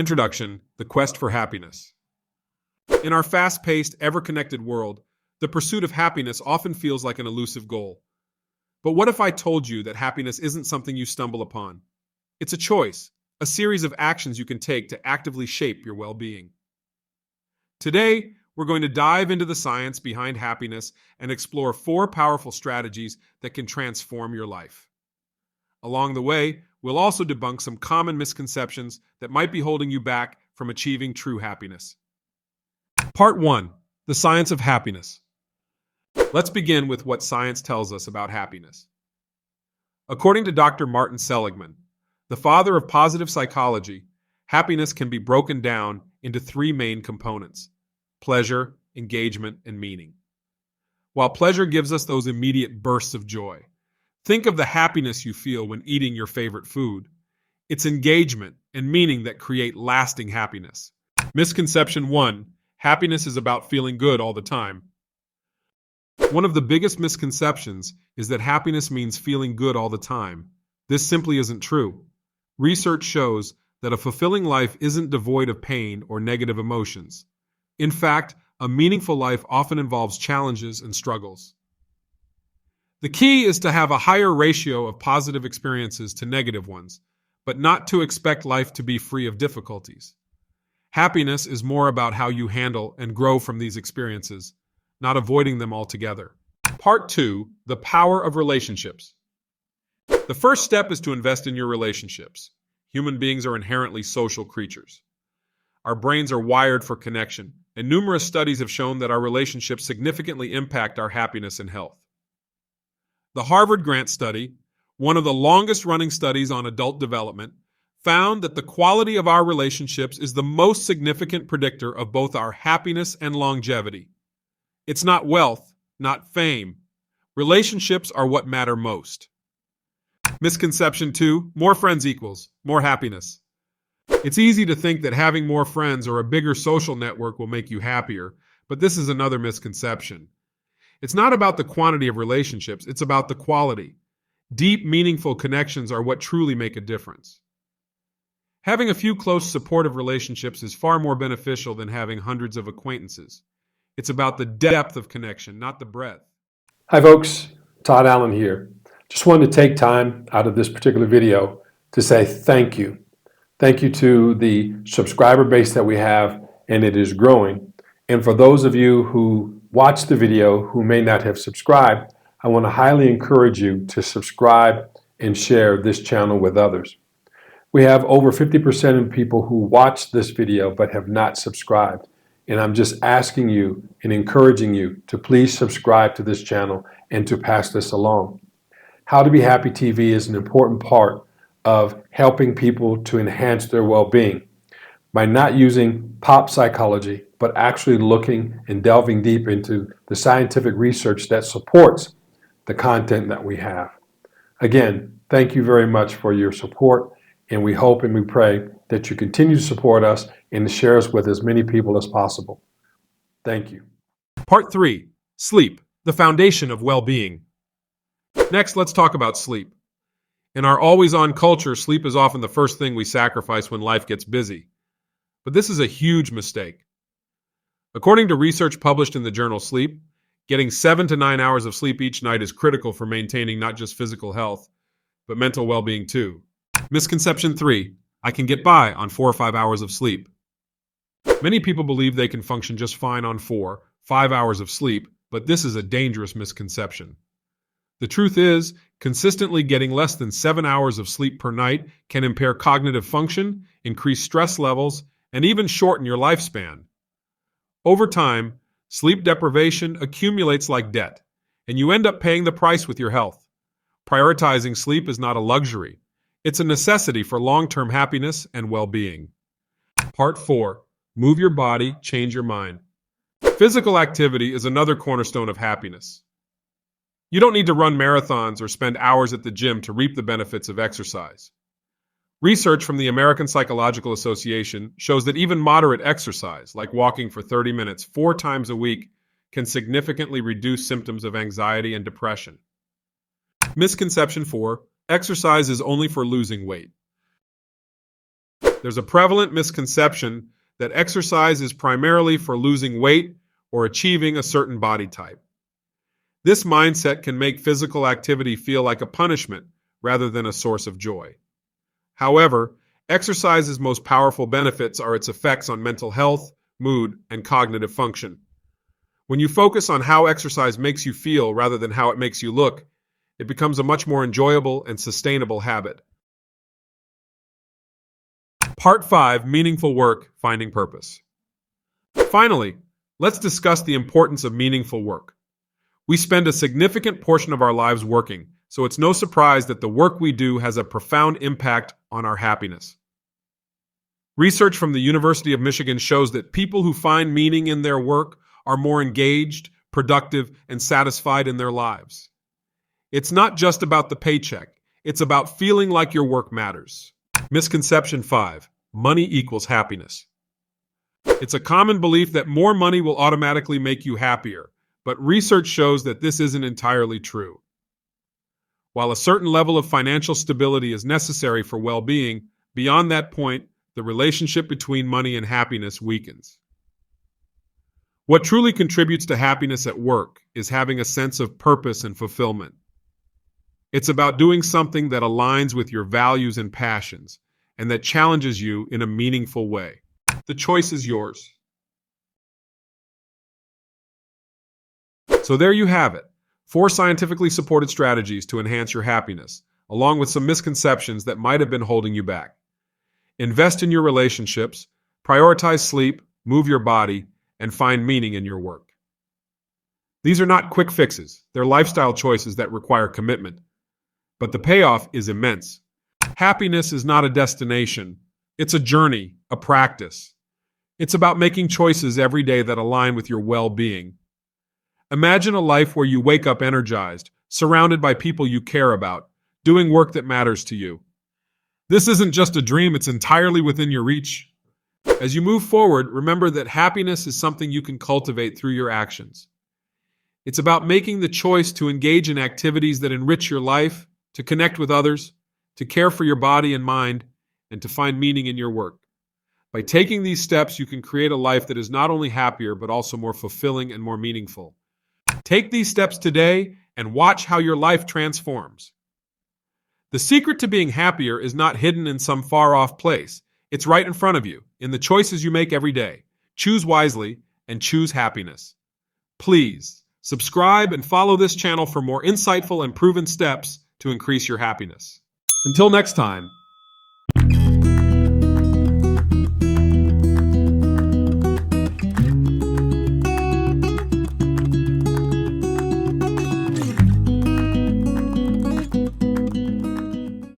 Introduction: The Quest for Happiness. In our fast-paced, ever-connected world, the pursuit of happiness often feels like an elusive goal. But what if I told you that happiness isn't something you stumble upon? It's a choice, a series of actions you can take to actively shape your well-being. Today, we're going to dive into the science behind happiness and explore 4 powerful strategies that can transform your life. Along the way, we'll also debunk some common misconceptions that might be holding you back from achieving true happiness. Part 1: The Science of Happiness. Let's begin with what science tells us about happiness. According to Dr. Martin Seligman, the father of positive psychology, happiness can be broken down into 3 main components: pleasure, engagement, and meaning. While pleasure gives us those immediate bursts of joy, think of the happiness you feel when eating your favorite food. It's engagement and meaning that create lasting happiness. Misconception 1: happiness is about feeling good all the time. One of the biggest misconceptions is that happiness means feeling good all the time. This simply isn't true. Research shows that a fulfilling life isn't devoid of pain or negative emotions. In fact, a meaningful life often involves challenges and struggles. The key is to have a higher ratio of positive experiences to negative ones, but not to expect life to be free of difficulties. Happiness is more about how you handle and grow from these experiences, not avoiding them altogether. Part 2: The Power of Relationships. The first step is to invest in your relationships. Human beings are inherently social creatures. Our brains are wired for connection, and numerous studies have shown that our relationships significantly impact our happiness and health. The Harvard Grant Study, one of the longest-running studies on adult development, found that the quality of our relationships is the most significant predictor of both our happiness and longevity. It's not wealth, not fame. Relationships are what matter most. Misconception 2: more friends equals more happiness. It's easy to think that having more friends or a bigger social network will make you happier, but this is another misconception. It's not about the quantity of relationships, it's about the quality. Deep, meaningful connections are what truly make a difference. Having a few close, supportive relationships is far more beneficial than having hundreds of acquaintances. It's about the depth of connection, not the breadth. Hi folks, Todd Allen here. Just wanted to take time out of this particular video to say thank you. Thank you to the subscriber base that we have, and it is growing. And for those of you who watch the video who may not have subscribed, I want to highly encourage you to subscribe and share this channel with others. We have over 50% of people who watch this video but have not subscribed. And I'm just asking you and encouraging you to please subscribe to this channel and to pass this along. How to Be Happy TV is an important part of helping people to enhance their well-being by not using pop psychology, but actually looking and delving deep into the scientific research that supports the content that we have. Again, thank you very much for your support, and we hope and we pray that you continue to support us and to share us with as many people as possible. Thank you. Part 3: Sleep, the foundation of well-being. Next, let's talk about sleep. In our always-on culture, sleep is often the first thing we sacrifice when life gets busy. But this is a huge mistake. According to research published in the journal Sleep, getting 7 to 9 hours of sleep each night is critical for maintaining not just physical health, but mental well-being too. Misconception 3: I can get by on 4 or 5 hours of sleep. Many people believe they can function just fine on 4, 5 hours of sleep, but this is a dangerous misconception. The truth is, consistently getting less than 7 hours of sleep per night can impair cognitive function, increase stress levels, and even shorten your lifespan. Over time, sleep deprivation accumulates like debt, and you end up paying the price with your health. Prioritizing sleep is not a luxury. It's a necessity for long-term happiness and well-being. Part 4: Move your body, change your mind. Physical activity is another cornerstone of happiness. You don't need to run marathons or spend hours at the gym to reap the benefits of exercise. Research from the American Psychological Association shows that even moderate exercise, like walking for 30 minutes 4 times a week, can significantly reduce symptoms of anxiety and depression. Misconception 4: exercise is only for losing weight. There's a prevalent misconception that exercise is primarily for losing weight or achieving a certain body type. This mindset can make physical activity feel like a punishment rather than a source of joy. However, exercise's most powerful benefits are its effects on mental health, mood, and cognitive function. When you focus on how exercise makes you feel rather than how it makes you look, it becomes a much more enjoyable and sustainable habit. Part 5. Meaningful work, finding purpose. Finally, let's discuss the importance of meaningful work. We spend a significant portion of our lives working, so it's no surprise that the work we do has a profound impact on our happiness. Research from the University of Michigan shows that people who find meaning in their work are more engaged, productive, and satisfied in their lives. It's not just about the paycheck. It's about feeling like your work matters. Misconception 5. Money equals happiness. It's a common belief that more money will automatically make you happier, but research shows that this isn't entirely true. While a certain level of financial stability is necessary for well-being, beyond that point, the relationship between money and happiness weakens. What truly contributes to happiness at work is having a sense of purpose and fulfillment. It's about doing something that aligns with your values and passions, and that challenges you in a meaningful way. The choice is yours. So there you have it, 4 scientifically supported strategies to enhance your happiness, along with some misconceptions that might have been holding you back. Invest in your relationships, prioritize sleep, move your body, and find meaning in your work. These are not quick fixes. They're lifestyle choices that require commitment. But the payoff is immense. Happiness is not a destination. It's a journey, a practice. It's about making choices every day that align with your well-being. Imagine a life where you wake up energized, surrounded by people you care about, doing work that matters to you. This isn't just a dream, it's entirely within your reach. As you move forward, remember that happiness is something you can cultivate through your actions. It's about making the choice to engage in activities that enrich your life, to connect with others, to care for your body and mind, and to find meaning in your work. By taking these steps, you can create a life that is not only happier, but also more fulfilling and more meaningful. Take these steps today and watch how your life transforms. The secret to being happier is not hidden in some far-off place. It's right in front of you, in the choices you make every day. Choose wisely and choose happiness. Please, subscribe and follow this channel for more insightful and proven steps to increase your happiness. Until next time,